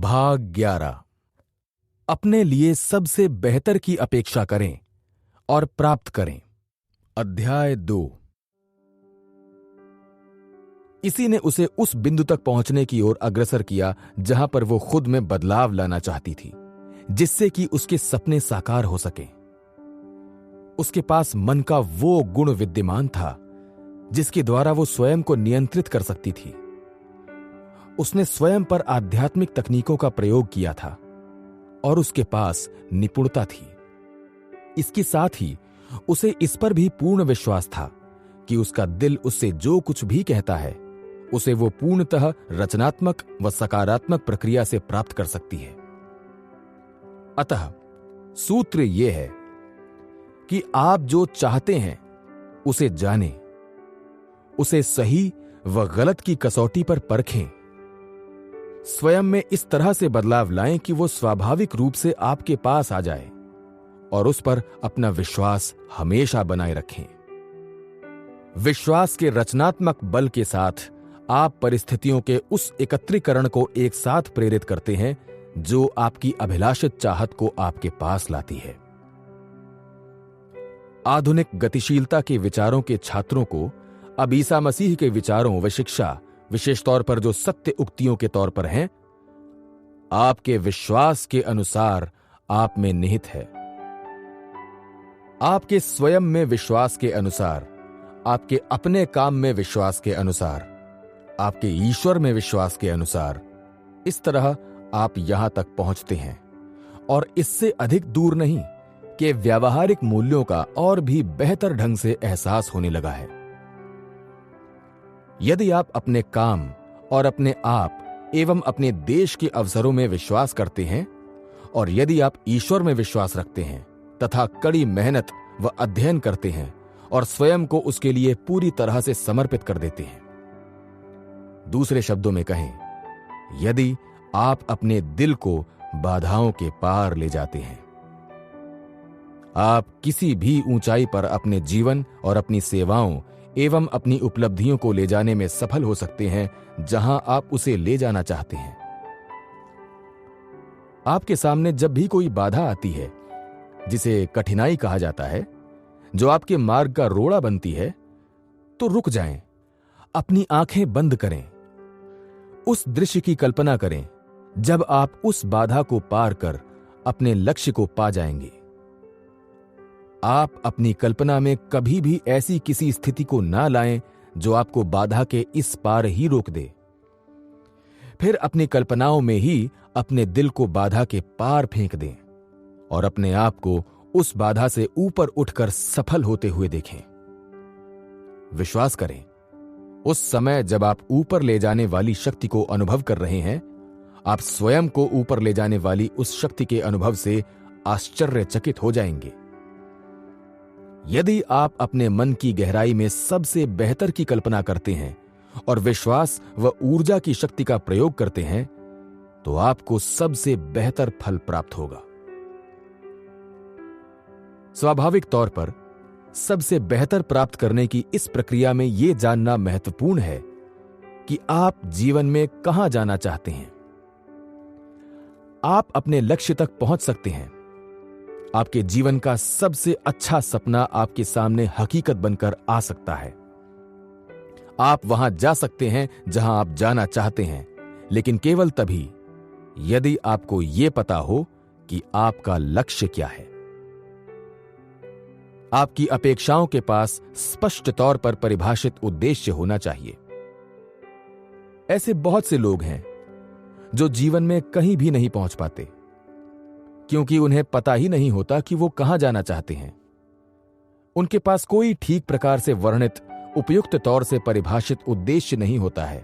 भाग 11। अपने लिए सबसे बेहतर की अपेक्षा करें और प्राप्त करें। अध्याय 2। इसी ने उसे उस बिंदु तक पहुंचने की ओर अग्रसर किया जहां पर वो खुद में बदलाव लाना चाहती थी, जिससे कि उसके सपने साकार हो सकें। उसके पास मन का वो गुण विद्यमान था जिसके द्वारा वो स्वयं को नियंत्रित कर सकती थी। उसने स्वयं पर आध्यात्मिक तकनीकों का प्रयोग किया था और उसके पास निपुणता थी। इसके साथ ही उसे इस पर भी पूर्ण विश्वास था कि उसका दिल उससे जो कुछ भी कहता है उसे वो पूर्णतः रचनात्मक व सकारात्मक प्रक्रिया से प्राप्त कर सकती है। अतः सूत्र यह है कि आप जो चाहते हैं उसे जानें, उसे सही व गलत की कसौटी पर परखें, स्वयं में इस तरह से बदलाव लाएं कि वो स्वाभाविक रूप से आपके पास आ जाए और उस पर अपना विश्वास हमेशा बनाए रखें। विश्वास के रचनात्मक बल के साथ आप परिस्थितियों के उस एकत्रीकरण को एक साथ प्रेरित करते हैं जो आपकी अभिलाषित चाहत को आपके पास लाती है। आधुनिक गतिशीलता के विचारों के छात्रों को अब ईसा मसीह के विचारों व शिक्षा, विशेष तौर पर जो सत्य उक्तियों के तौर पर हैं, आपके विश्वास के अनुसार आप में निहित है। आपके स्वयं में विश्वास के अनुसार, आपके अपने काम में विश्वास के अनुसार, आपके ईश्वर में विश्वास के अनुसार, इस तरह आप यहां तक पहुंचते हैं और इससे अधिक दूर नहीं कि व्यावहारिक मूल्यों का और भी बेहतर ढंग से एहसास होने लगा है। यदि आप अपने काम और अपने आप एवं अपने देश के अवसरों में विश्वास करते हैं और यदि आप ईश्वर में विश्वास रखते हैं तथा कड़ी मेहनत व अध्ययन करते हैं और स्वयं को उसके लिए पूरी तरह से समर्पित कर देते हैं, दूसरे शब्दों में कहें, यदि आप अपने दिल को बाधाओं के पार ले जाते हैं, आप किसी भी ऊंचाई पर अपने जीवन और अपनी सेवाओं एवं अपनी उपलब्धियों को ले जाने में सफल हो सकते हैं जहां आप उसे ले जाना चाहते हैं। आपके सामने जब भी कोई बाधा आती है, जिसे कठिनाई कहा जाता है, जो आपके मार्ग का रोड़ा बनती है, तो रुक जाएं, अपनी आंखें बंद करें, उस दृश्य की कल्पना करें जब आप उस बाधा को पार कर अपने लक्ष्य को पा जाएंगे। आप अपनी कल्पना में कभी भी ऐसी किसी स्थिति को ना लाएं जो आपको बाधा के इस पार ही रोक दे। फिर अपनी कल्पनाओं में ही अपने दिल को बाधा के पार फेंक दें और अपने आप को उस बाधा से ऊपर उठकर सफल होते हुए देखें। विश्वास करें, उस समय जब आप ऊपर ले जाने वाली शक्ति को अनुभव कर रहे हैं, आप स्वयं को ऊपर ले जाने वाली उस शक्ति के अनुभव से आश्चर्यचकित हो जाएंगे। यदि आप अपने मन की गहराई में सबसे बेहतर की कल्पना करते हैं और विश्वास व ऊर्जा की शक्ति का प्रयोग करते हैं, तो आपको सबसे बेहतर फल प्राप्त होगा। स्वाभाविक तौर पर सबसे बेहतर प्राप्त करने की इस प्रक्रिया में यह जानना महत्वपूर्ण है कि आप जीवन में कहां जाना चाहते हैं। आप अपने लक्ष्य तक पहुंच सकते हैं। आपके जीवन का सबसे अच्छा सपना आपके सामने हकीकत बनकर आ सकता है। आप वहां जा सकते हैं जहां आप जाना चाहते हैं, लेकिन केवल तभी यदि आपको यह पता हो कि आपका लक्ष्य क्या है। आपकी अपेक्षाओं के पास स्पष्ट तौर पर परिभाषित उद्देश्य होना चाहिए। ऐसे बहुत से लोग हैं जो जीवन में कहीं भी नहीं पहुंच पाते क्योंकि उन्हें पता ही नहीं होता कि वो कहां जाना चाहते हैं। उनके पास कोई ठीक प्रकार से वर्णित, उपयुक्त तौर से परिभाषित उद्देश्य नहीं होता है।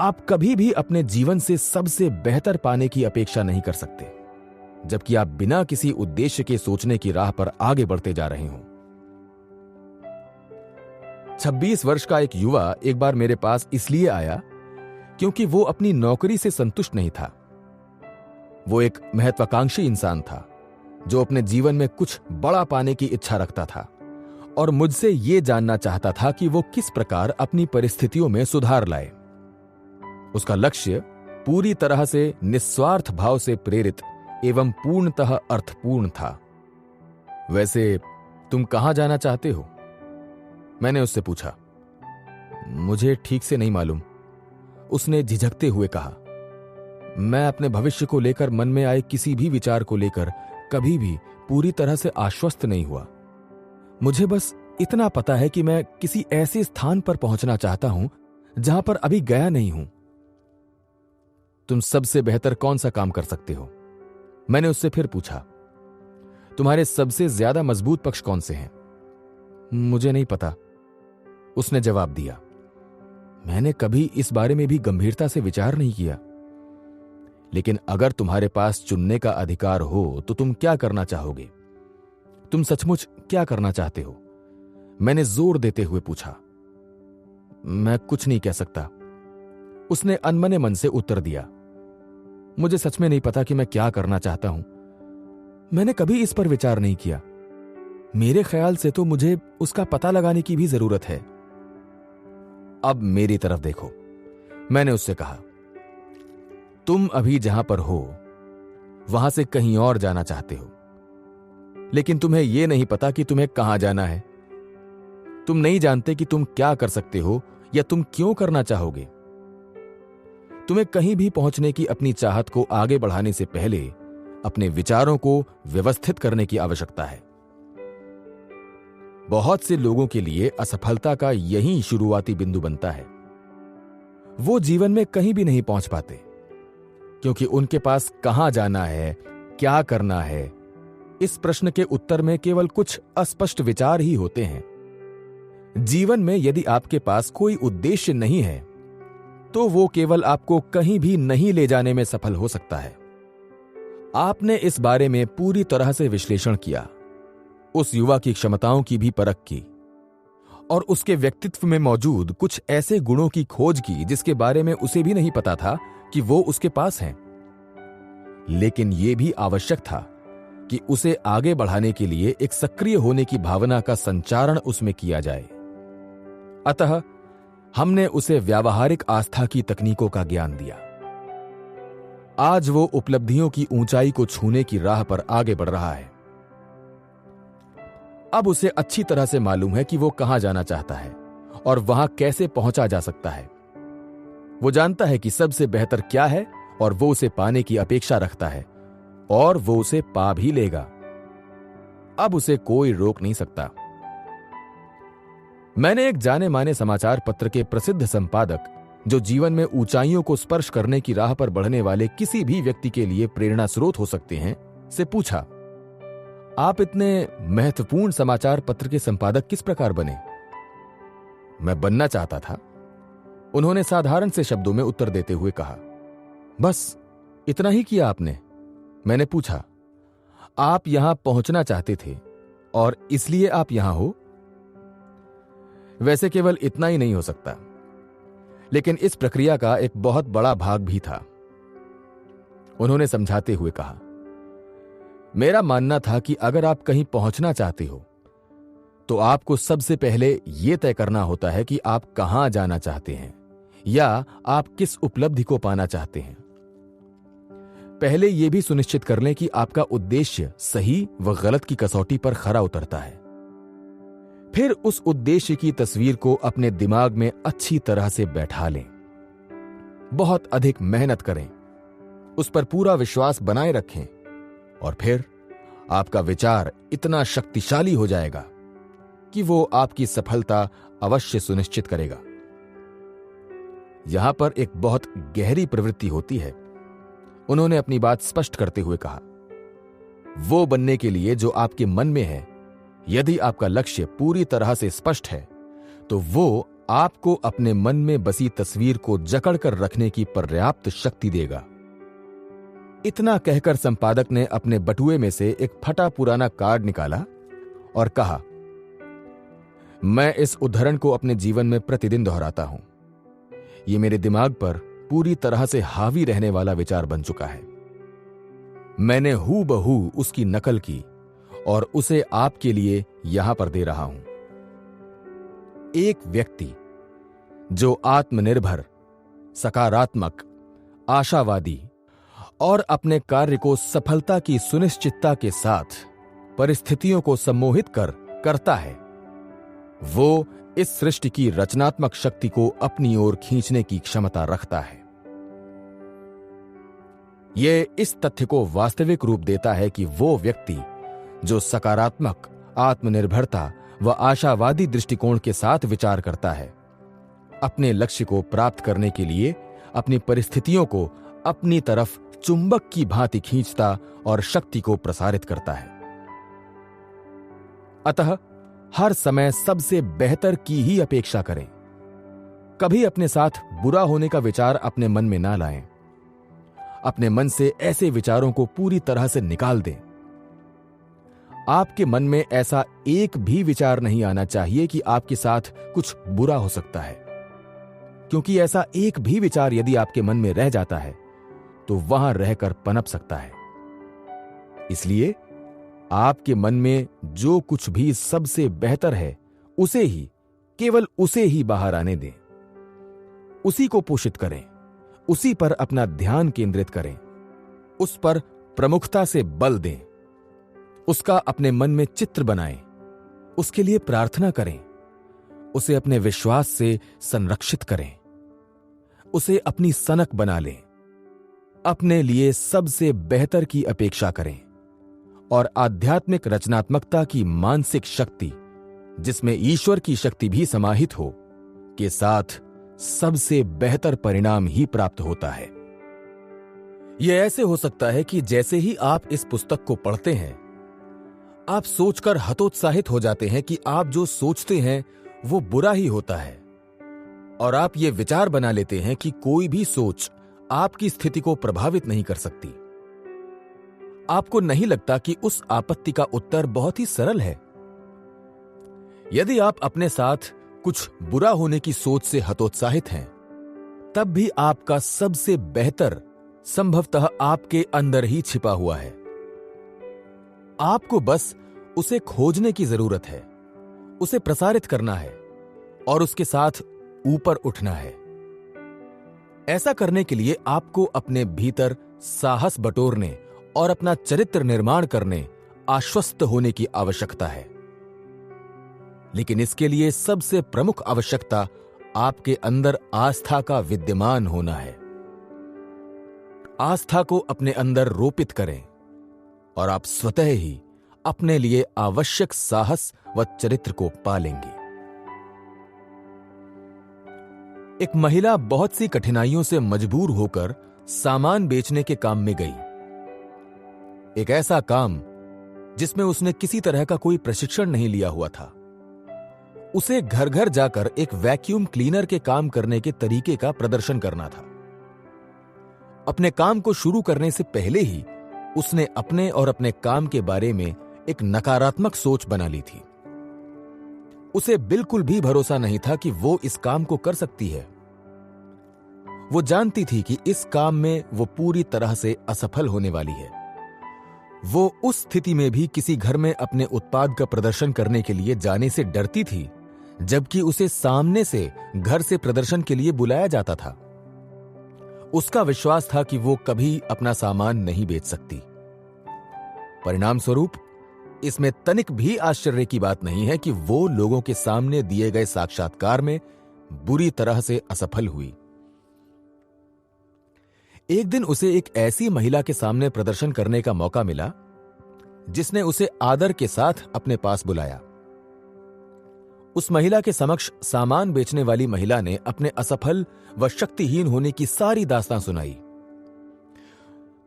आप कभी भी अपने जीवन से सबसे बेहतर पाने की अपेक्षा नहीं कर सकते जबकि आप बिना किसी उद्देश्य के सोचने की राह पर आगे बढ़ते जा रहे हों। 26 वर्ष का एक युवा एक बार मेरे पास इसलिए आया क्योंकि वो अपनी नौकरी से संतुष्ट नहीं था। वो एक महत्वाकांक्षी इंसान था जो अपने जीवन में कुछ बड़ा पाने की इच्छा रखता था और मुझसे ये जानना चाहता था कि वो किस प्रकार अपनी परिस्थितियों में सुधार लाए। उसका लक्ष्य पूरी तरह से निस्वार्थ भाव से प्रेरित एवं पूर्णतः अर्थपूर्ण था। वैसे तुम कहां जाना चाहते हो? मैंने उससे पूछा। मुझे ठीक से नहीं मालूम, उसने झिझकते हुए कहा। मैं अपने भविष्य को लेकर मन में आए किसी भी विचार को लेकर कभी भी पूरी तरह से आश्वस्त नहीं हुआ। मुझे बस इतना पता है कि मैं किसी ऐसे स्थान पर पहुंचना चाहता हूं जहां पर अभी गया नहीं हूं। तुम सबसे बेहतर कौन सा काम कर सकते हो? मैंने उससे फिर पूछा। तुम्हारे सबसे ज्यादा मजबूत पक्ष कौन से हैं? मुझे नहीं पता, उसने जवाब दिया। मैंने कभी इस बारे में भी गंभीरता से विचार नहीं किया। लेकिन अगर तुम्हारे पास चुनने का अधिकार हो तो तुम क्या करना चाहोगे? तुम सचमुच क्या करना चाहते हो? मैंने जोर देते हुए पूछा। मैं कुछ नहीं कह सकता, उसने अनमने मन से उत्तर दिया। मुझे सच में नहीं पता कि मैं क्या करना चाहता हूं। मैंने कभी इस पर विचार नहीं किया। मेरे ख्याल से तो मुझे उसका पता लगाने की भी जरूरत है। अब मेरी तरफ देखो, मैंने उससे कहा। तुम अभी जहां पर हो वहां से कहीं और जाना चाहते हो, लेकिन तुम्हें यह नहीं पता कि तुम्हें कहां जाना है। तुम नहीं जानते कि तुम क्या कर सकते हो या तुम क्यों करना चाहोगे। तुम्हें कहीं भी पहुंचने की अपनी चाहत को आगे बढ़ाने से पहले अपने विचारों को व्यवस्थित करने की आवश्यकता है। बहुत से लोगों के लिए असफलता का यही शुरुआती बिंदु बनता है। वो जीवन में कहीं भी नहीं पहुंच पाते क्योंकि उनके पास कहां जाना है, क्या करना है, इस प्रश्न के उत्तर में केवल कुछ अस्पष्ट विचार ही होते हैं। जीवन में यदि आपके पास कोई उद्देश्य नहीं है तो वो केवल आपको कहीं भी नहीं ले जाने में सफल हो सकता है। आपने इस बारे में पूरी तरह से विश्लेषण किया, उस युवा की क्षमताओं की भी परख की और उसके व्यक्तित्व में मौजूद कुछ ऐसे गुणों की खोज की जिसके बारे में उसे भी नहीं पता था कि वो उसके पास हैं। लेकिन यह भी आवश्यक था कि उसे आगे बढ़ाने के लिए एक सक्रिय होने की भावना का संचारण उसमें किया जाए। अतः हमने उसे व्यावहारिक आस्था की तकनीकों का ज्ञान दिया। आज वो उपलब्धियों की ऊंचाई को छूने की राह पर आगे बढ़ रहा है। अब उसे अच्छी तरह से मालूम है कि वो कहां जाना चाहता है और वहां कैसे पहुंचा जा सकता है। वो जानता है कि सबसे बेहतर क्या है और वो उसे पाने की अपेक्षा रखता है और वो उसे पा भी लेगा। अब उसे कोई रोक नहीं सकता। मैंने एक जाने माने समाचार पत्र के प्रसिद्ध संपादक, जो जीवन में ऊंचाइयों को स्पर्श करने की राह पर बढ़ने वाले किसी भी व्यक्ति के लिए प्रेरणा स्रोत हो सकते हैं, से पूछा, आप इतने महत्वपूर्ण समाचार पत्र के संपादक किस प्रकार बने? मैं बनना चाहता था, उन्होंने साधारण से शब्दों में उत्तर देते हुए कहा। बस इतना ही किया आपने? मैंने पूछा। आप यहां पहुंचना चाहते थे और इसलिए आप यहां हो? वैसे केवल इतना ही नहीं हो सकता, लेकिन इस प्रक्रिया का एक बहुत बड़ा भाग भी था, उन्होंने समझाते हुए कहा। मेरा मानना था कि अगर आप कहीं पहुंचना चाहते हो तो आपको सबसे पहले यह तय करना होता है कि आप कहां जाना चाहते हैं या आप किस उपलब्धि को पाना चाहते हैं। पहले यह भी सुनिश्चित कर लें कि आपका उद्देश्य सही व गलत की कसौटी पर खरा उतरता है। फिर उस उद्देश्य की तस्वीर को अपने दिमाग में अच्छी तरह से बैठा लें। बहुत अधिक मेहनत करें, उस पर पूरा विश्वास बनाए रखें और फिर आपका विचार इतना शक्तिशाली हो जाएगा कि वो आपकी सफलता अवश्य सुनिश्चित करेगा। यहां पर एक बहुत गहरी प्रवृत्ति होती है, उन्होंने अपनी बात स्पष्ट करते हुए कहा। वो बनने के लिए जो आपके मन में है, यदि आपका लक्ष्य पूरी तरह से स्पष्ट है तो वो आपको अपने मन में बसी तस्वीर को जकड़ कर रखने की पर्याप्त शक्ति देगा। इतना कहकर संपादक ने अपने बटुए में से एक फटा पुराना कार्ड निकाला और कहा, मैं इस उद्धरण को अपने जीवन में प्रतिदिन दोहराता हूं। यह मेरे दिमाग पर पूरी तरह से हावी रहने वाला विचार बन चुका है। मैंने हूबहू उसकी नकल की और उसे आपके लिए यहां पर दे रहा हूं। एक व्यक्ति जो आत्मनिर्भर, सकारात्मक, आशावादी और अपने कार्य को सफलता की सुनिश्चितता के साथ परिस्थितियों को सम्मोहित करता है, वो इस सृष्टि की रचनात्मक शक्ति को अपनी ओर खींचने की क्षमता रखता है। यह इस तथ्य को वास्तविक रूप देता है कि वो व्यक्ति जो सकारात्मक, आत्मनिर्भरता व आशावादी दृष्टिकोण के साथ विचार करता है, अपने लक्ष्य को प्राप्त करने के लिए अपनी परिस्थितियों को अपनी तरफ चुंबक की भांति खींचता और शक्ति को प्रसारित करता है। अतः हर समय सबसे बेहतर की ही अपेक्षा करें। कभी अपने साथ बुरा होने का विचार अपने मन में ना लाएं। अपने मन से ऐसे विचारों को पूरी तरह से निकाल दें। आपके मन में ऐसा एक भी विचार नहीं आना चाहिए कि आपके साथ कुछ बुरा हो सकता है, क्योंकि ऐसा एक भी विचार यदि आपके मन में रह जाता है तो वहां रहकर पनप सकता है। इसलिए आपके मन में जो कुछ भी सबसे बेहतर है उसे ही, केवल उसे ही बाहर आने दें। उसी को पोषित करें, उसी पर अपना ध्यान केंद्रित करें, उस पर प्रमुखता से बल दें, उसका अपने मन में चित्र बनाएं, उसके लिए प्रार्थना करें, उसे अपने विश्वास से संरक्षित करें, उसे अपनी सनक बना लें, अपने लिए सबसे बेहतर की अपेक्षा करें और आध्यात्मिक रचनात्मकता की मानसिक शक्ति, जिसमें ईश्वर की शक्ति भी समाहित हो, के साथ सबसे बेहतर परिणाम ही प्राप्त होता है। यह ऐसे हो सकता है कि जैसे ही आप इस पुस्तक को पढ़ते हैं, आप सोचकर हतोत्साहित हो जाते हैं कि आप जो सोचते हैं वो बुरा ही होता है, और आप ये विचार बना लेते हैं कि कोई भी सोच आपकी स्थिति को प्रभावित नहीं कर सकती। आपको नहीं लगता कि उस आपत्ति का उत्तर बहुत ही सरल है। यदि आप अपने साथ कुछ बुरा होने की सोच से हतोत्साहित हैं, तब भी आपका सबसे बेहतर संभवतः आपके अंदर ही छिपा हुआ है। आपको बस उसे खोजने की जरूरत है, उसे प्रसारित करना है और उसके साथ ऊपर उठना है। ऐसा करने के लिए आपको अपने भीतर साहस बटोरने और अपना चरित्र निर्माण करने, आश्वस्त होने की आवश्यकता है। लेकिन इसके लिए सबसे प्रमुख आवश्यकता आपके अंदर आस्था का विद्यमान होना है। आस्था को अपने अंदर रोपित करें और आप स्वतः ही अपने लिए आवश्यक साहस व चरित्र को पालेंगे। एक महिला बहुत सी कठिनाइयों से मजबूर होकर सामान बेचने के काम में गई। एक ऐसा काम जिसमें उसने किसी तरह का कोई प्रशिक्षण नहीं लिया हुआ था। उसे घर घर जाकर एक वैक्यूम क्लीनर के काम करने के तरीके का प्रदर्शन करना था। अपने काम को शुरू करने से पहले ही उसने अपने और अपने काम के बारे में एक नकारात्मक सोच बना ली थी। उसे बिल्कुल भी भरोसा नहीं था कि वो इस काम को कर सकती है। वो जानती थी कि इस काम में वो पूरी तरह से असफल होने वाली है। वो उस स्थिति में भी किसी घर में अपने उत्पाद का प्रदर्शन करने के लिए जाने से डरती थी, जबकि उसे सामने से घर से प्रदर्शन के लिए बुलाया जाता था। उसका विश्वास था कि वो कभी अपना सामान नहीं बेच सकती। परिणाम स्वरूप इसमें तनिक भी आश्चर्य की बात नहीं है कि वो लोगों के सामने दिए गए साक्षात्कार में बुरी तरह से असफल हुई। एक दिन उसे एक ऐसी महिला के सामने प्रदर्शन करने का मौका मिला जिसने उसे आदर के साथ अपने पास बुलाया। उस महिला के समक्ष सामान बेचने वाली महिला ने अपने असफल व शक्तिहीन होने की सारी दास्तां सुनाई।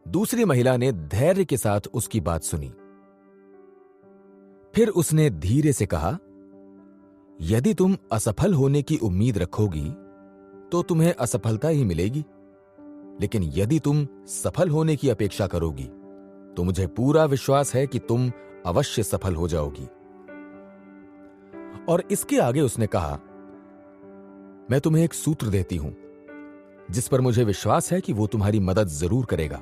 दूसरी महिला ने धैर्य के साथ उसकी बात सुनी। फिर उसने धीरे से कहा, यदि तुम असफल होने की उम्मीद रखोगी तो तुम्हें असफलता ही मिलेगी, लेकिन यदि तुम सफल होने की अपेक्षा करोगी तो मुझे पूरा विश्वास है कि तुम अवश्य सफल हो जाओगी। और इसके आगे उसने कहा, मैं तुम्हें एक सूत्र देती हूं जिस पर मुझे विश्वास है कि वो तुम्हारी मदद जरूर करेगा।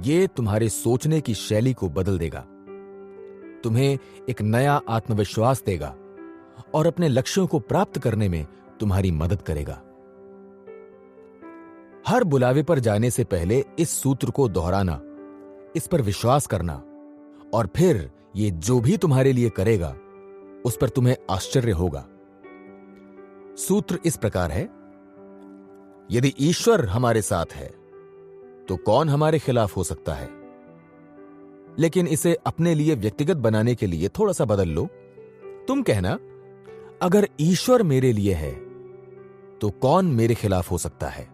ये तुम्हारे सोचने की शैली को बदल देगा, तुम्हें एक नया आत्मविश्वास देगा और अपने लक्ष्यों को प्राप्त करने में तुम्हारी मदद करेगा। हर बुलावे पर जाने से पहले इस सूत्र को दोहराना, इस पर विश्वास करना, और फिर ये जो भी तुम्हारे लिए करेगा उस पर तुम्हें आश्चर्य होगा। सूत्र इस प्रकार है, यदि ईश्वर हमारे साथ है तो कौन हमारे खिलाफ हो सकता है। लेकिन इसे अपने लिए व्यक्तिगत बनाने के लिए थोड़ा सा बदल लो। तुम कहना, अगर ईश्वर मेरे लिए है तो कौन मेरे खिलाफ हो सकता है।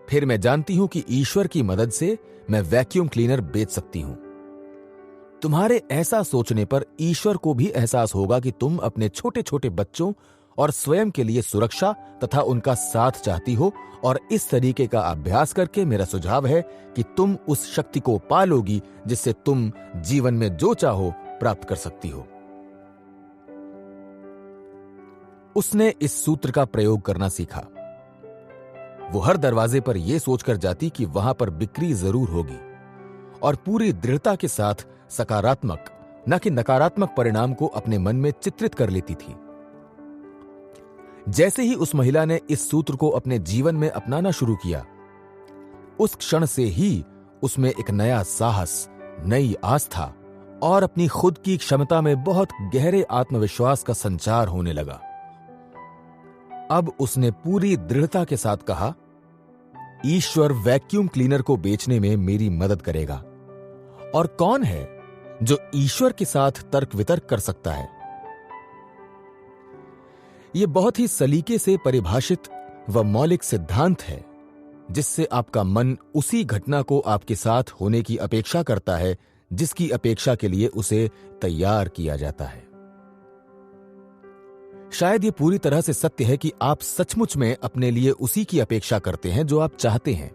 फिर मैं जानती हूं कि ईश्वर की मदद से मैं वैक्यूम क्लीनर बेच सकती हूं। तुम्हारे ऐसा सोचने पर ईश्वर को भी एहसास होगा कि तुम अपने छोटे छोटे बच्चों और स्वयं के लिए सुरक्षा तथा उनका साथ चाहती हो, और इस तरीके का अभ्यास करके मेरा सुझाव है कि तुम उस शक्ति को पालोगी जिससे तुम जीवन में जो चाहो प्राप्त कर सकती हो। उसने इस सूत्र का प्रयोग करना सीखा। वो हर दरवाजे पर यह सोचकर जाती कि वहां पर बिक्री जरूर होगी, और पूरी दृढ़ता के साथ सकारात्मक न कि नकारात्मक परिणाम को अपने मन में चित्रित कर लेती थी। जैसे ही उस महिला ने इस सूत्र को अपने जीवन में अपनाना शुरू किया, उस क्षण से ही उसमें एक नया साहस, नई आस्था और अपनी खुद की क्षमता में बहुत गहरे आत्मविश्वास का संचार होने लगा। अब उसने पूरी दृढ़ता के साथ कहा, ईश्वर वैक्यूम क्लीनर को बेचने में मेरी मदद करेगा। और कौन है जो ईश्वर के साथ तर्क वितर्क कर सकता है। यह बहुत ही सलीके से परिभाषित व मौलिक सिद्धांत है, जिससे आपका मन उसी घटना को आपके साथ होने की अपेक्षा करता है जिसकी अपेक्षा के लिए उसे तैयार किया जाता है। शायद यह पूरी तरह से सत्य है कि आप सचमुच में अपने लिए उसी की अपेक्षा करते हैं जो आप चाहते हैं।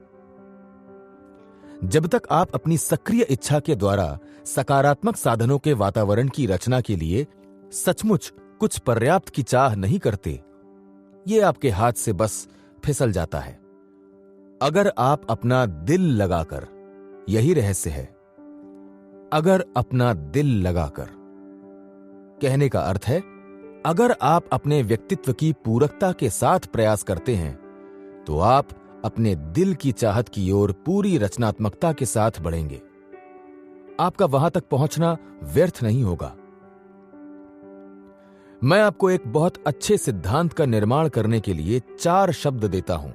जब तक आप अपनी सक्रिय इच्छा के द्वारा सकारात्मक साधनों के वातावरण की रचना के लिए सचमुच कुछ पर्याप्त की चाह नहीं करते, यह आपके हाथ से बस फिसल जाता है। अगर आप अपना दिल लगाकर, यही रहस्य है, अगर अपना दिल लगाकर कहने का अर्थ है, अगर आप अपने व्यक्तित्व की पूरकता के साथ प्रयास करते हैं तो आप अपने दिल की चाहत की ओर पूरी रचनात्मकता के साथ बढ़ेंगे। आपका वहां तक पहुंचना व्यर्थ नहीं होगा। मैं आपको एक बहुत अच्छे सिद्धांत का निर्माण करने के लिए 4 शब्द देता हूं: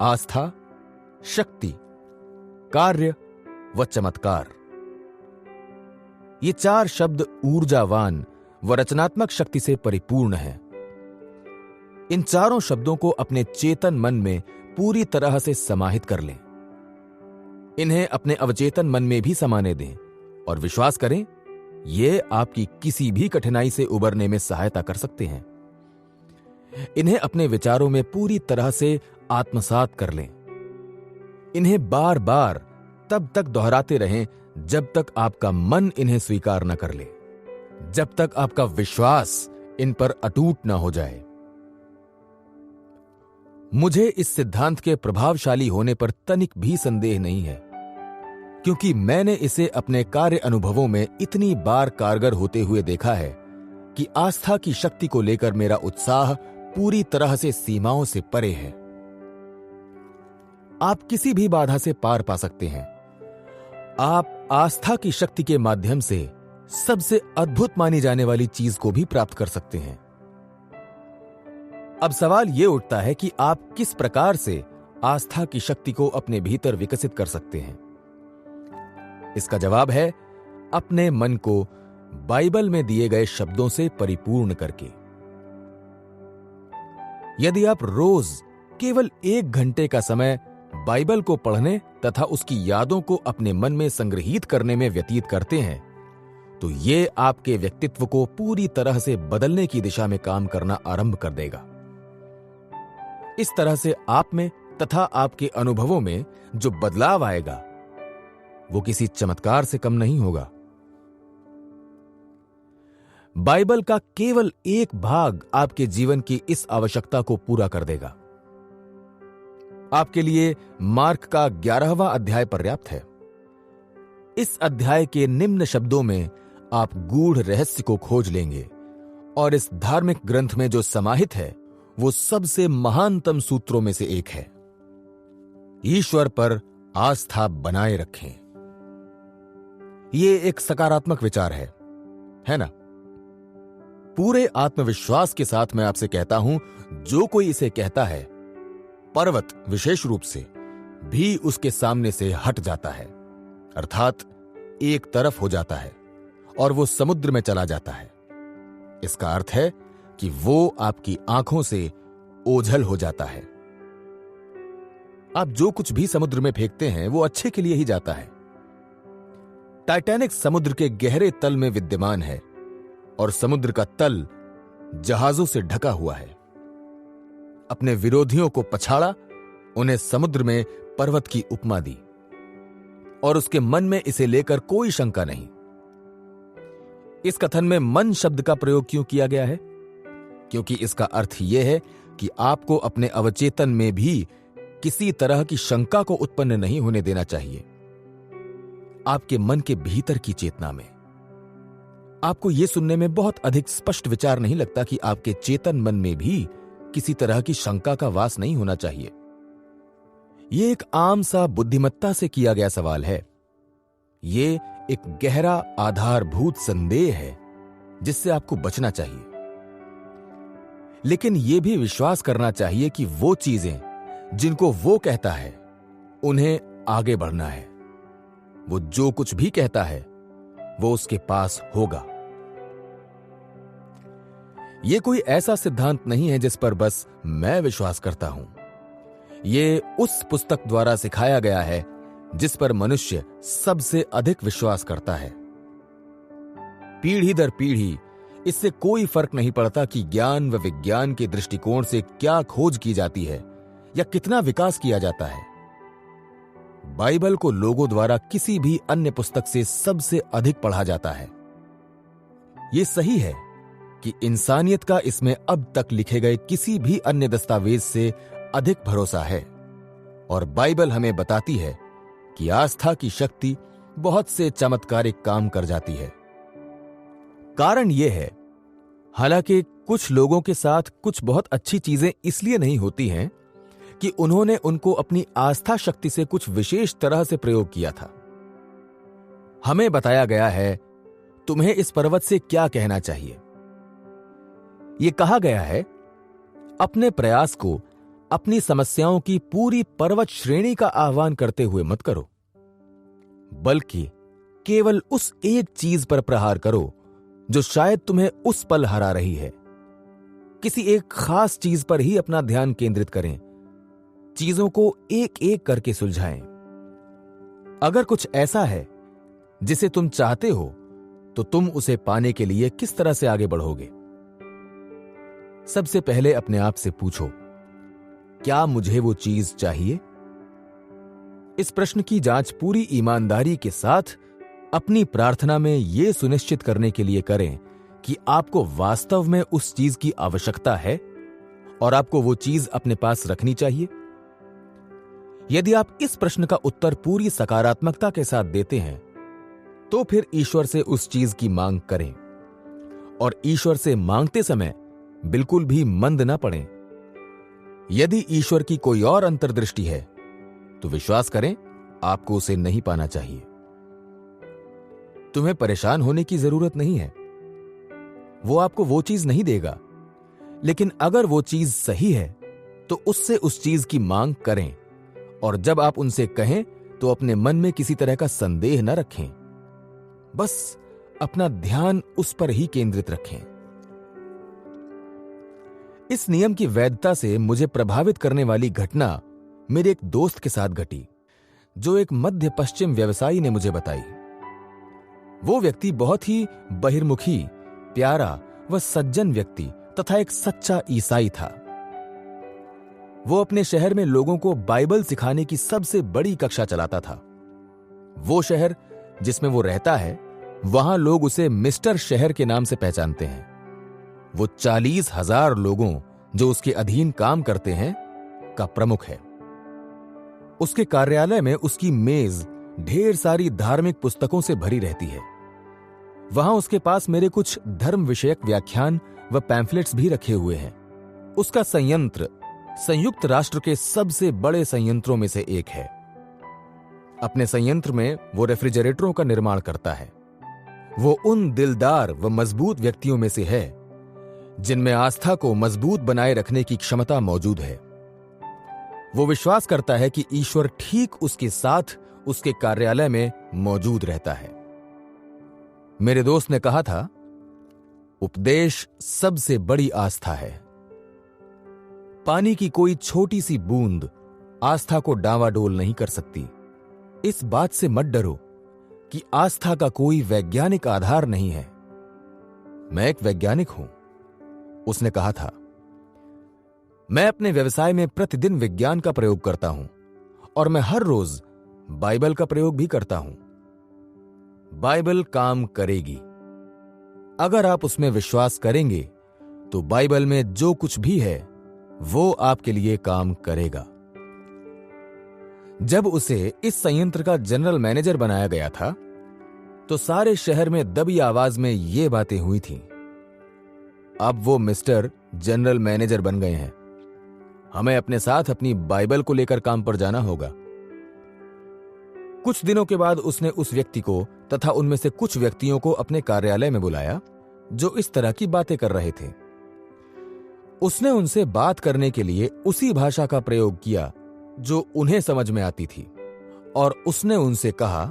आस्था, शक्ति, कार्य व चमत्कार। ये 4 शब्द ऊर्जावान व रचनात्मक शक्ति से परिपूर्ण हैं। इन चारों शब्दों को अपने चेतन मन में पूरी तरह से समाहित कर लें। इन्हें अपने अवचेतन मन में भी समाने दें और विश्वास करें, ये आपकी किसी भी कठिनाई से उबरने में सहायता कर सकते हैं। इन्हें अपने विचारों में पूरी तरह से आत्मसात कर लें। इन्हें बार बार तब तक दोहराते रहें जब तक आपका मन इन्हें स्वीकार न कर ले, जब तक आपका विश्वास इन पर अटूट न हो जाए। मुझे इस सिद्धांत के प्रभावशाली होने पर तनिक भी संदेह नहीं है, क्योंकि मैंने इसे अपने कार्य अनुभवों में इतनी बार कारगर होते हुए देखा है कि आस्था की शक्ति को लेकर मेरा उत्साह पूरी तरह से सीमाओं से परे है। आप किसी भी बाधा से पार पा सकते हैं। आप आस्था की शक्ति के माध्यम से सबसे अद्भुत मानी जाने वाली चीज को भी प्राप्त कर सकते हैं। अब सवाल यह उठता है कि आप किस प्रकार से आस्था की शक्ति को अपने भीतर विकसित कर सकते हैं। इसका जवाब है अपने मन को बाइबल में दिए गए शब्दों से परिपूर्ण करके। यदि आप रोज केवल 1 घंटे का समय बाइबल को पढ़ने तथा उसकी यादों को अपने मन में संग्रहित करने में व्यतीत करते हैं, तो यह आपके व्यक्तित्व को पूरी तरह से बदलने की दिशा में काम करना आरंभ कर देगा। इस तरह से आप में तथा आपके अनुभवों में जो बदलाव आएगा वो किसी चमत्कार से कम नहीं होगा। बाइबल का केवल एक भाग आपके जीवन की इस आवश्यकता को पूरा कर देगा। आपके लिए मार्क का 11वां अध्याय पर्याप्त है। इस अध्याय के निम्न शब्दों में आप गूढ़ रहस्य को खोज लेंगे और इस धार्मिक ग्रंथ में जो समाहित है वो सबसे महानतम सूत्रों में से एक है। ईश्वर पर आस्था बनाए रखें। ये एक सकारात्मक विचार है ना? पूरे आत्मविश्वास के साथ मैं आपसे कहता हूं, जो कोई इसे कहता है, पर्वत विशेष रूप से भी उसके सामने से हट जाता है, अर्थात एक तरफ हो जाता है और वो समुद्र में चला जाता है। इसका अर्थ है कि वो आपकी आंखों से ओझल हो जाता है। आप जो कुछ भी समुद्र में फेंकते हैं वो अच्छे के लिए ही जाता है। टाइटैनिक समुद्र के गहरे तल में विद्यमान है और समुद्र का तल जहाजों से ढका हुआ है। अपने विरोधियों को पछाड़ा, उन्हें समुद्र में पर्वत की उपमा दी और उसके मन में इसे लेकर कोई शंका नहीं। इस कथन में मन शब्द का प्रयोग क्यों किया गया है? क्योंकि इसका अर्थ यह है कि आपको अपने अवचेतन में भी किसी तरह की शंका को उत्पन्न नहीं होने देना चाहिए। आपके मन के भीतर की चेतना में आपको यह सुनने में बहुत अधिक स्पष्ट विचार नहीं लगता कि आपके चेतन मन में भी किसी तरह की शंका का वास नहीं होना चाहिए। यह एक आम सा बुद्धिमत्ता से किया गया सवाल है। यह एक गहरा आधारभूत संदेह है जिससे आपको बचना चाहिए। लेकिन यह भी विश्वास करना चाहिए कि वो चीजें जिनको वो कहता है उन्हें आगे बढ़ना है। वो जो कुछ भी कहता है वो उसके पास होगा। यह कोई ऐसा सिद्धांत नहीं है जिस पर बस मैं विश्वास करता हूं। यह उस पुस्तक द्वारा सिखाया गया है जिस पर मनुष्य सबसे अधिक विश्वास करता है। पीढ़ी दर पीढ़ी इससे कोई फर्क नहीं पड़ता कि ज्ञान व विज्ञान के दृष्टिकोण से क्या खोज की जाती है या कितना विकास किया जाता है। बाइबल को लोगों द्वारा किसी भी अन्य पुस्तक से सबसे अधिक पढ़ा जाता है। यह सही है कि इंसानियत का इसमें अब तक लिखे गए किसी भी अन्य दस्तावेज से अधिक भरोसा है और बाइबल हमें बताती है कि आस्था की शक्ति बहुत से चमत्कारिक काम कर जाती है। कारण यह है, हालांकि कुछ लोगों के साथ कुछ बहुत अच्छी चीजें इसलिए नहीं होती हैं कि उन्होंने उनको अपनी आस्था शक्ति से कुछ विशेष तरह से प्रयोग किया था। हमें बताया गया है, तुम्हें इस पर्वत से क्या कहना चाहिए। यह कहा गया है, अपने प्रयास को अपनी समस्याओं की पूरी पर्वत श्रेणी का आह्वान करते हुए मत करो, बल्कि केवल उस एक चीज पर प्रहार करो जो शायद तुम्हें उस पल हरा रही है। किसी एक खास चीज पर ही अपना ध्यान केंद्रित करें। चीजों को एक एक करके सुलझाएं। अगर कुछ ऐसा है जिसे तुम चाहते हो तो तुम उसे पाने के लिए किस तरह से आगे बढ़ोगे? सबसे पहले अपने आप से पूछो, क्या मुझे वो चीज चाहिए? इस प्रश्न की जांच पूरी ईमानदारी के साथ अपनी प्रार्थना में यह सुनिश्चित करने के लिए करें कि आपको वास्तव में उस चीज की आवश्यकता है और आपको वो चीज अपने पास रखनी चाहिए। यदि आप इस प्रश्न का उत्तर पूरी सकारात्मकता के साथ देते हैं तो फिर ईश्वर से उस चीज की मांग करें और ईश्वर से मांगते समय बिल्कुल भी मंद ना पड़ें। यदि ईश्वर की कोई और अंतर्दृष्टि है तो विश्वास करें, आपको उसे नहीं पाना चाहिए। तुम्हें परेशान होने की जरूरत नहीं है। वो आपको वो चीज नहीं देगा, लेकिन अगर वो चीज सही है तो उससे उस चीज की मांग करें और जब आप उनसे कहें तो अपने मन में किसी तरह का संदेह न रखें। बस अपना ध्यान उस पर ही केंद्रित रखें। इस नियम की वैधता से मुझे प्रभावित करने वाली घटना मेरे एक दोस्त के साथ घटी, जो एक मध्य पश्चिम व्यवसायी ने मुझे बताई। वो व्यक्ति बहुत ही बहिर्मुखी, प्यारा व सज्जन व्यक्ति तथा एक सच्चा ईसाई था। वो अपने शहर में लोगों को बाइबल सिखाने की सबसे बड़ी कक्षा चलाता था। वो शहर जिसमें वो रहता है, वहां लोग उसे मिस्टर शहर के नाम से पहचानते हैं। वो 40,000 लोगों जो उसके अधीन काम करते हैं का प्रमुख है। उसके कार्यालय में उसकी मेज ढेर सारी धार्मिक पुस्तकों से भरी रहती है। वहां उसके पास मेरे कुछ धर्म विषयक व्याख्यान व पैम्फलेट्स भी रखे हुए हैं। उसका संयंत्र संयुक्त राष्ट्र के सबसे बड़े संयंत्रों में से एक है। अपने संयंत्र में वो रेफ्रिजरेटरों का निर्माण करता है। वो उन दिलदार व मजबूत व्यक्तियों में से है जिनमें आस्था को मजबूत बनाए रखने की क्षमता मौजूद है। वो विश्वास करता है कि ईश्वर ठीक उसके साथ उसके कार्यालय में मौजूद रहता है। मेरे दोस्त ने कहा था, उपदेश सबसे बड़ी आस्था है। पानी की कोई छोटी सी बूंद आस्था को डांवाडोल नहीं कर सकती। इस बात से मत डरो कि आस्था का कोई वैज्ञानिक आधार नहीं है। मैं एक वैज्ञानिक हूं, उसने कहा था। मैं अपने व्यवसाय में प्रतिदिन विज्ञान का प्रयोग करता हूं और मैं हर रोज बाइबल का प्रयोग भी करता हूं। बाइबल काम करेगी। अगर आप उसमें विश्वास करेंगे तो बाइबल में जो कुछ भी है वो आपके लिए काम करेगा। जब उसे इस संयंत्र का जनरल मैनेजर बनाया गया था तो सारे शहर में दबी आवाज में ये बातें हुई थीं। अब वो मिस्टर जनरल मैनेजर बन गए हैं। हमें अपने साथ अपनी बाइबल को लेकर काम पर जाना होगा। कुछ दिनों के बाद उसने उस व्यक्ति को तथा उनमें से कुछ व्यक्तियों को अपने कार्यालय में बुलाया जो इस तरह की बातें कर रहे थे। उसने उनसे बात करने के लिए उसी भाषा का प्रयोग किया जो उन्हें समझ में आती थी और उसने उनसे कहा,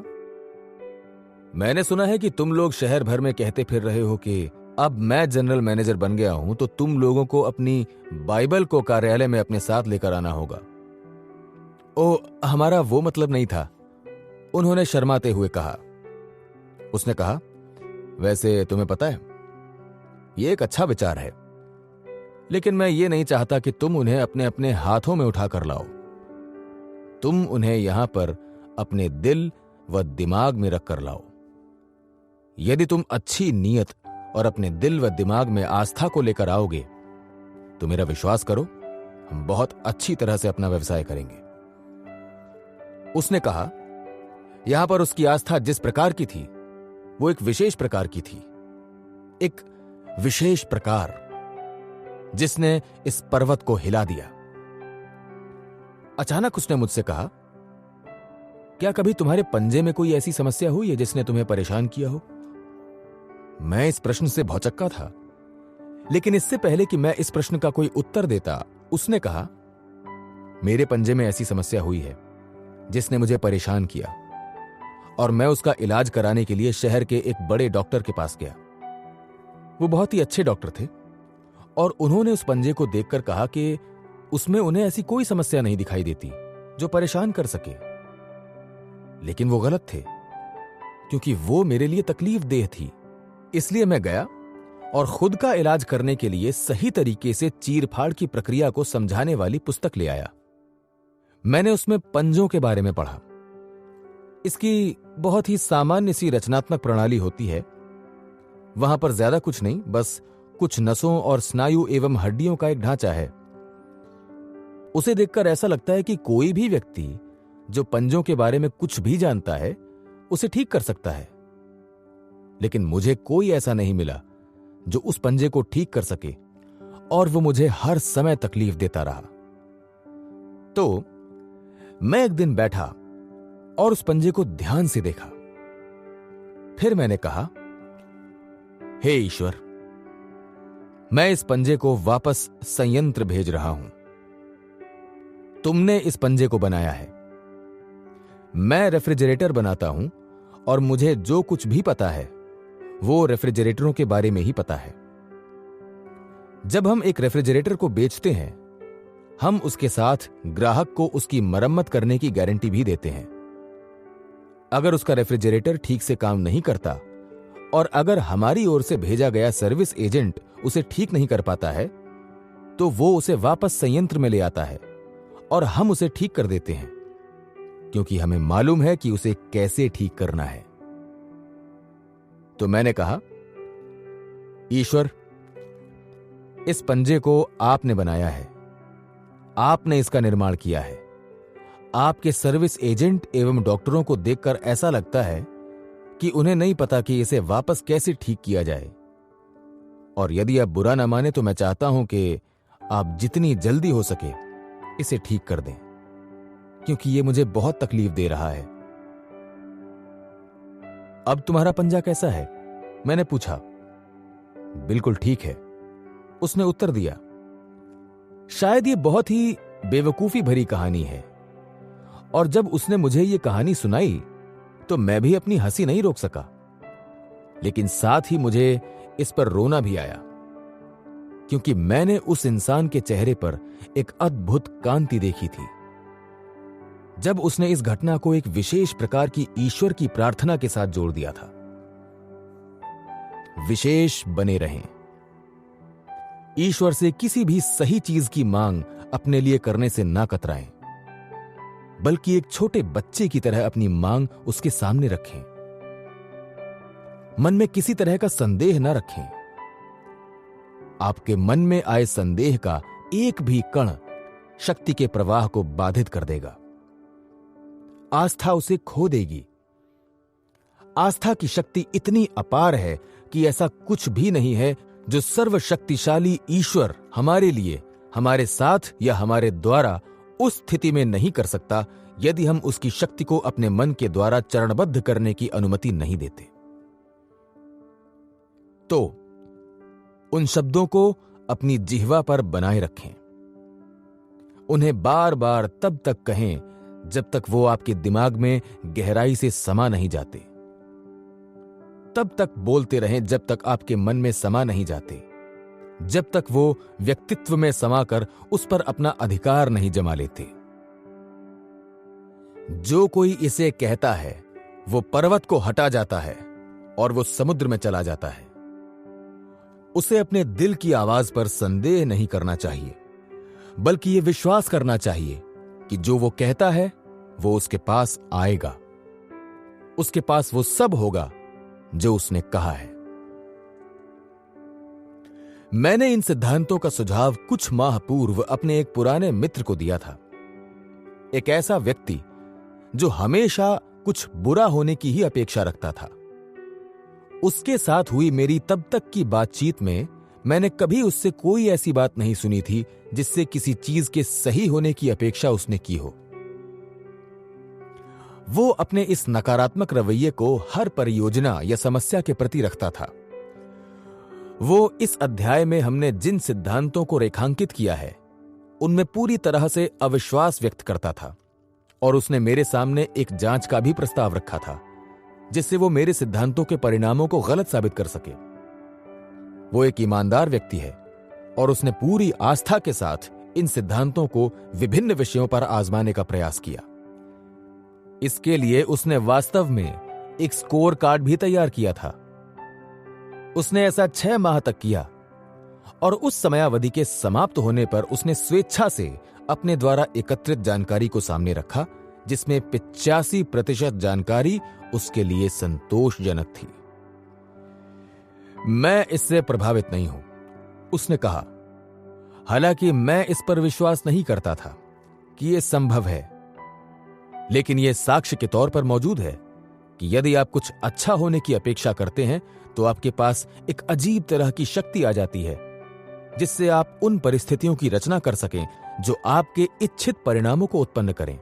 मैंने सुना है कि तुम लोग शहर भर में कहते फिर रहे हो कि अब मैं जनरल मैनेजर बन गया हूं तो तुम लोगों को अपनी बाइबल को कार्यालय में अपने साथ लेकर आना होगा। ओ, हमारा वो मतलब नहीं था, उन्होंने शर्माते हुए कहा। उसने कहा, वैसे तुम्हें पता है ये एक अच्छा विचार है, लेकिन मैं ये नहीं चाहता कि तुम उन्हें अपने अपने हाथों में उठा कर लाओ। तुम उन्हें यहां पर अपने दिल व दिमाग में रख कर लाओ। यदि तुम अच्छी नीयत और अपने दिल व दिमाग में आस्था को लेकर आओगे तो मेरा विश्वास करो, हम बहुत अच्छी तरह से अपना व्यवसाय करेंगे। उसने कहा, यहां पर उसकी आस्था जिस प्रकार की थी वो एक विशेष प्रकार की थी, एक विशेष प्रकार जिसने इस पर्वत को हिला दिया। अचानक उसने मुझसे कहा, क्या कभी तुम्हारे पंजे में कोई ऐसी समस्या हुई है जिसने तुम्हें परेशान किया हो? मैं इस प्रश्न से भौचक्का था, लेकिन इससे पहले कि मैं इस प्रश्न का कोई उत्तर देता, उसने कहा, मेरे पंजे में ऐसी समस्या हुई है जिसने मुझे परेशान किया और मैं उसका इलाज कराने के लिए शहर के एक बड़े डॉक्टर के पास गया। वो बहुत ही अच्छे डॉक्टर थे और उन्होंने उस पंजे को देखकर कहा कि उसमें उन्हें ऐसी कोई समस्या नहीं दिखाई देती जो परेशान कर सके। लेकिन वो गलत थे, क्योंकि वो मेरे लिए तकलीफ देह थी। इसलिए मैं गया और खुद का इलाज करने के लिए सही तरीके से चीरफाड़ की प्रक्रिया को समझाने वाली पुस्तक ले आया। मैंने उसमें पंजों के बारे में पढ़ा। इसकी बहुत ही सामान्य सी रचनात्मक प्रणाली होती है। वहां पर ज्यादा कुछ नहीं, बस कुछ नसों और स्नायु एवं हड्डियों का एक ढांचा है। उसे देखकर ऐसा लगता है कि कोई भी व्यक्ति जो पंजों के बारे में कुछ भी जानता है उसे ठीक कर सकता है। लेकिन मुझे कोई ऐसा नहीं मिला जो उस पंजे को ठीक कर सके और वो मुझे हर समय तकलीफ देता रहा। तो मैं एक दिन बैठा और उस पंजे को ध्यान से देखा। फिर मैंने कहा, हे ईश्वर, मैं इस पंजे को वापस संयंत्र भेज रहा हूं। तुमने इस पंजे को बनाया है। मैं रेफ्रिजरेटर बनाता हूं और मुझे जो कुछ भी पता है वो रेफ्रिजरेटरों के बारे में ही पता है। जब हम एक रेफ्रिजरेटर को बेचते हैं, हम उसके साथ ग्राहक को उसकी मरम्मत करने की गारंटी भी देते हैं। अगर उसका रेफ्रिजरेटर ठीक से काम नहीं करता और अगर हमारी ओर से भेजा गया सर्विस एजेंट उसे ठीक नहीं कर पाता है तो वो उसे वापस संयंत्र में ले आता है और हम उसे ठीक कर देते हैं, क्योंकि हमें मालूम है कि उसे कैसे ठीक करना है। तो मैंने कहा, ईश्वर, इस पंजे को आपने बनाया है, आपने इसका निर्माण किया है। आपके सर्विस एजेंट एवं डॉक्टरों को देखकर ऐसा लगता है कि उन्हें नहीं पता कि इसे वापस कैसे ठीक किया जाए। और यदि आप बुरा ना माने तो मैं चाहता हूं कि आप जितनी जल्दी हो सके इसे ठीक कर दें, क्योंकि ये मुझे बहुत तकलीफ दे रहा है। अब तुम्हारा पंजा कैसा है? मैंने पूछा। बिल्कुल ठीक है, उसने उत्तर दिया। शायद ये बहुत ही बेवकूफी भरी कहानी है, और जब उसने मुझे ये कहानी सुनाई तो मैं भी अपनी हंसी नहीं रोक सका, लेकिन साथ ही मुझे इस पर रोना भी आया, क्योंकि मैंने उस इंसान के चेहरे पर एक अद्भुत कांति देखी थी जब उसने इस घटना को एक विशेष प्रकार की ईश्वर की प्रार्थना के साथ जोड़ दिया था। विशेष बने रहें। ईश्वर से किसी भी सही चीज की मांग अपने लिए करने से ना कतराएं, बल्कि एक छोटे बच्चे की तरह अपनी मांग उसके सामने रखें। मन में किसी तरह का संदेह न रखें। आपके मन में आए संदेह का एक भी कण शक्ति के प्रवाह को बाधित कर देगा। आस्था उसे खो देगी। आस्था की शक्ति इतनी अपार है कि ऐसा कुछ भी नहीं है जो सर्वशक्तिशाली ईश्वर हमारे लिए, हमारे साथ या हमारे द्वारा उस स्थिति में नहीं कर सकता यदि हम उसकी शक्ति को अपने मन के द्वारा चरणबद्ध करने की अनुमति नहीं देते। तो उन शब्दों को अपनी जिह्वा पर बनाए रखें। उन्हें बार बार तब तक कहें जब तक वो आपके दिमाग में गहराई से समा नहीं जाते। तब तक बोलते रहें जब तक आपके मन में समा नहीं जाते, जब तक वो व्यक्तित्व में समाकर उस पर अपना अधिकार नहीं जमा लेते। जो कोई इसे कहता है वो पर्वत को हटा जाता है और वो समुद्र में चला जाता है। उसे अपने दिल की आवाज पर संदेह नहीं करना चाहिए, बल्कि ये विश्वास करना चाहिए कि जो वो कहता है वो उसके पास आएगा। उसके पास वो सब होगा जो उसने कहा है। मैंने इन सिद्धांतों का सुझाव कुछ माह पूर्व अपने एक पुराने मित्र को दिया था। एक ऐसा व्यक्ति जो हमेशा कुछ बुरा होने की ही अपेक्षा रखता था। उसके साथ हुई मेरी तब तक की बातचीत में मैंने कभी उससे कोई ऐसी बात नहीं सुनी थी जिससे किसी चीज के सही होने की अपेक्षा उसने की हो। वो अपने इस नकारात्मक रवैये को हर परियोजना या समस्या के प्रति रखता था। वो इस अध्याय में हमने जिन सिद्धांतों को रेखांकित किया है उनमें पूरी तरह से अविश्वास व्यक्त करता था, और उसने मेरे सामने एक जांच का भी प्रस्ताव रखा था जिससे वो मेरे सिद्धांतों के परिणामों को गलत साबित कर सके। वो एक ईमानदार व्यक्ति है और उसने पूरी आस्था के साथ इन सिद्धांतों को विभिन्न विषयों पर आजमाने का प्रयास किया। इसके लिए उसने वास्तव में एक स्कोर कार्ड भी तैयार किया था। उसने ऐसा 6 माह तक किया, और उस समयावधि के समाप्त होने पर उसने स्वेच्छा से अपने द्वारा एकत्रित जानकारी को सामने रखा, जिसमें 85% जानकारी उसके लिए संतोषजनक थी। मैं इससे प्रभावित नहीं हूं, उसने कहा। हालांकि मैं इस पर विश्वास नहीं करता था कि यह संभव है, लेकिन यह साक्ष्य के तौर पर मौजूद है कि यदि आप कुछ अच्छा होने की अपेक्षा करते हैं तो आपके पास एक अजीब तरह की शक्ति आ जाती है जिससे आप उन परिस्थितियों की रचना कर सकें जो आपके इच्छित परिणामों को उत्पन्न करें।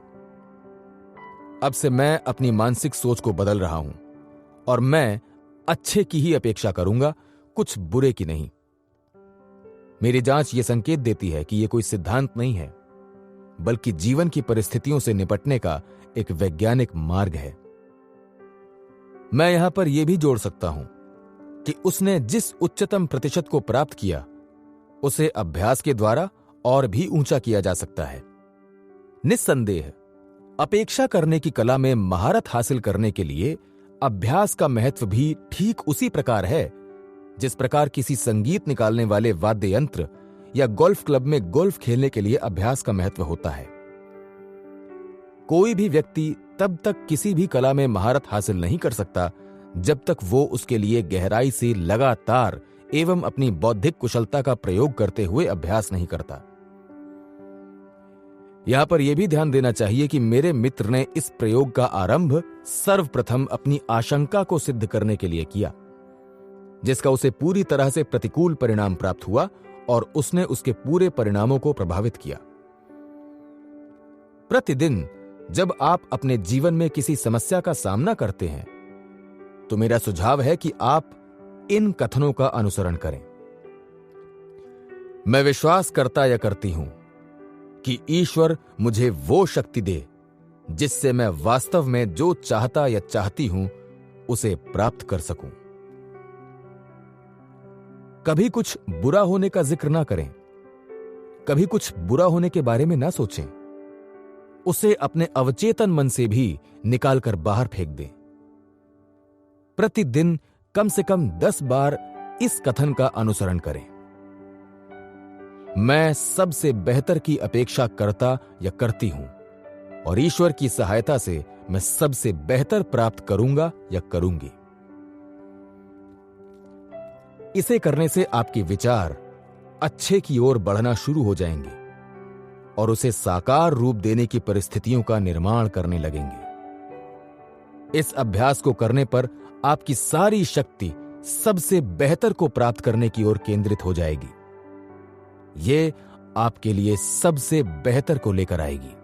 अब से मैं अपनी मानसिक सोच को बदल रहा हूं और मैं अच्छे की ही अपेक्षा करूंगा, कुछ बुरे की नहीं। मेरी जांच यह संकेत देती है कि यह कोई सिद्धांत नहीं है, बल्कि जीवन की परिस्थितियों से निपटने का एक वैज्ञानिक मार्ग है। मैं यहां पर यह भी जोड़ सकता हूं कि उसने जिस उच्चतम प्रतिशत को प्राप्त किया उसे अभ्यास के द्वारा और भी ऊंचा किया जा सकता है। निस्संदेह अपेक्षा करने की कला में महारत हासिल करने के लिए अभ्यास का महत्व भी ठीक उसी प्रकार है जिस प्रकार किसी संगीत निकालने वाले वाद्य यंत्र या गोल्फ क्लब में गोल्फ खेलने के लिए अभ्यास का महत्व होता है। कोई भी व्यक्ति तब तक किसी भी कला में महारत हासिल नहीं कर सकता जब तक वो उसके लिए गहराई से लगातार एवं अपनी बौद्धिक कुशलता का प्रयोग करते हुए अभ्यास नहीं करता। यहां पर यह भी ध्यान देना चाहिए कि मेरे मित्र ने इस प्रयोग का आरंभ सर्वप्रथम अपनी आशंका को सिद्ध करने के लिए किया, जिसका उसे पूरी तरह से प्रतिकूल परिणाम प्राप्त हुआ और उसने उसके पूरे परिणामों को प्रभावित किया। प्रतिदिन जब आप अपने जीवन में किसी समस्या का सामना करते हैं तो मेरा सुझाव है कि आप इन कथनों का अनुसरण करें। मैं विश्वास करता या करती हूं कि ईश्वर मुझे वो शक्ति दे जिससे मैं वास्तव में जो चाहता या चाहती हूं उसे प्राप्त कर सकूं। कभी कुछ बुरा होने का जिक्र ना करें, कभी कुछ बुरा होने के बारे में ना सोचें, उसे अपने अवचेतन मन से भी निकालकर बाहर फेंक दें। प्रतिदिन कम से कम 10 बार इस कथन का अनुसरण करें। मैं सबसे बेहतर की अपेक्षा करता या करती हूं और ईश्वर की सहायता से मैं सबसे बेहतर प्राप्त करूंगा या करूंगी। इसे करने से आपके विचार अच्छे की ओर बढ़ना शुरू हो जाएंगे और उसे साकार रूप देने की परिस्थितियों का निर्माण करने लगेंगे। इस अभ्यास को करने पर आपकी सारी शक्ति सबसे बेहतर को प्राप्त करने की ओर केंद्रित हो जाएगी। ये आपके लिए सबसे बेहतर को लेकर आएगी।